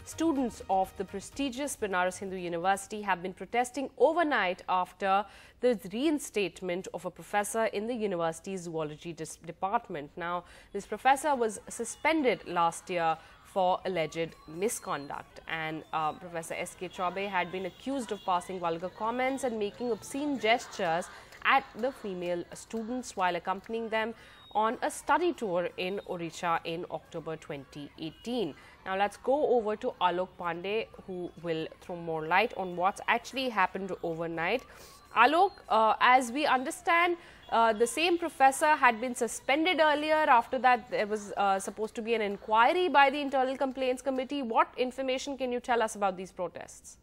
students of the prestigious Banaras Hindu University have been protesting overnight after the reinstatement of a professor in the university's zoology department. Now, this professor was suspended last year for alleged misconduct, and Professor S.K. Chaubey had been accused of passing vulgar comments and making obscene gestures at the female students while accompanying them on a study tour in Odisha in October 2018. Now let's go over to Alok Pandey, who will throw more light on what's actually happened overnight. Alok, as we understand, the same professor had been suspended earlier. After that, there was supposed to be an inquiry by the Internal Complaints Committee. What information can you tell us about these protests?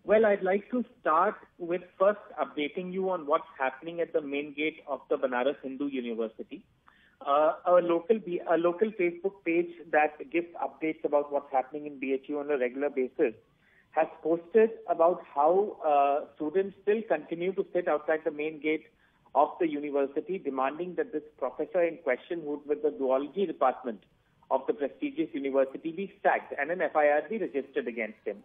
Well, I'd like to start with first updating you on what's happening at the main gate of the Banaras Hindu University. A local Facebook page that gives updates about what's happening in BHU on a regular basis has posted about how students still continue to sit outside the main gate of the university, demanding that this professor in question, who's with the zoology department of the prestigious university, be sacked and an FIR be registered against him.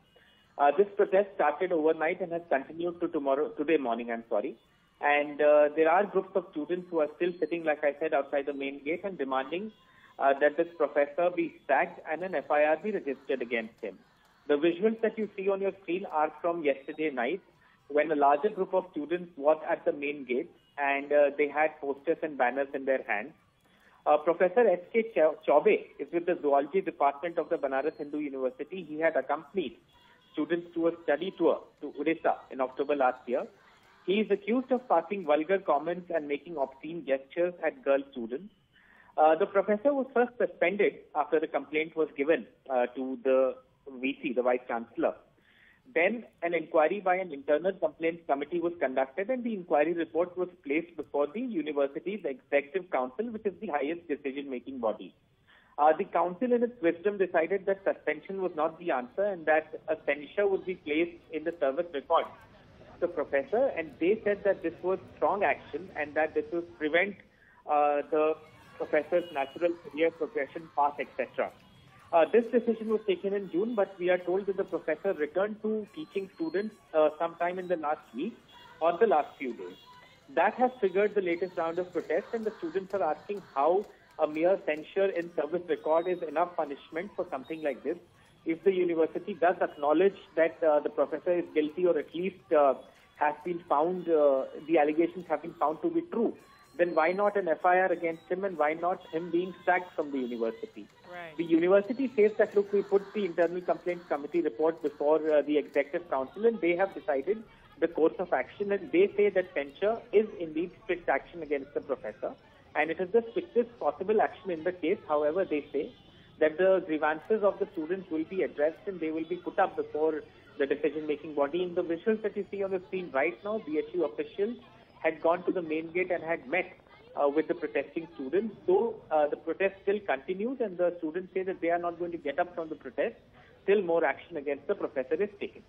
This protest started overnight and has continued to today morning. And there are groups of students who are still sitting, like I said, outside the main gate and demanding that this professor be sacked and an FIR be registered against him. The visuals that you see on your screen are from yesterday night, when a larger group of students was at the main gate and they had posters and banners in their hands. Professor S.K. Chaubey is with the zoology department of the Banaras Hindu University. He had accompanied students to a study tour to Odisha in October last year. He is accused of passing vulgar comments and making obscene gestures at girl students. The professor was first suspended after the complaint was given to the VC, the Vice Chancellor. Then an inquiry by an Internal Complaints Committee was conducted, and the inquiry report was placed before the university's Executive Council, which is the highest decision-making body. The council, in its wisdom, decided that suspension was not the answer and that a censure would be placed in the service record of the professor, and they said that this was strong action and that this would prevent the professor's natural career progression path, etc. This decision was taken in June, but we are told that the professor returned to teaching students sometime in the last week or the last few days. That has triggered the latest round of protests, and the students are asking how a mere censure in service record is enough punishment for something like this. If the university does acknowledge that the professor is guilty, or at least has been found, the allegations have been found to be true, then why not an FIR against him, and why not him being sacked from the university? Right. The university says that, look, we put the Internal Complaints Committee report before the Executive Council, and they have decided the course of action, and they say that censure is indeed strict action against the professor, and it is the strictest possible action in the case. However, they say that the grievances of the students will be addressed and they will be put up before the decision-making body. In the visuals that you see on the screen right now, BHU officials had gone to the main gate and had met with the protesting students. So the protest still continues, and the students say that they are not going to get up from the protest till more action against the professor is taken.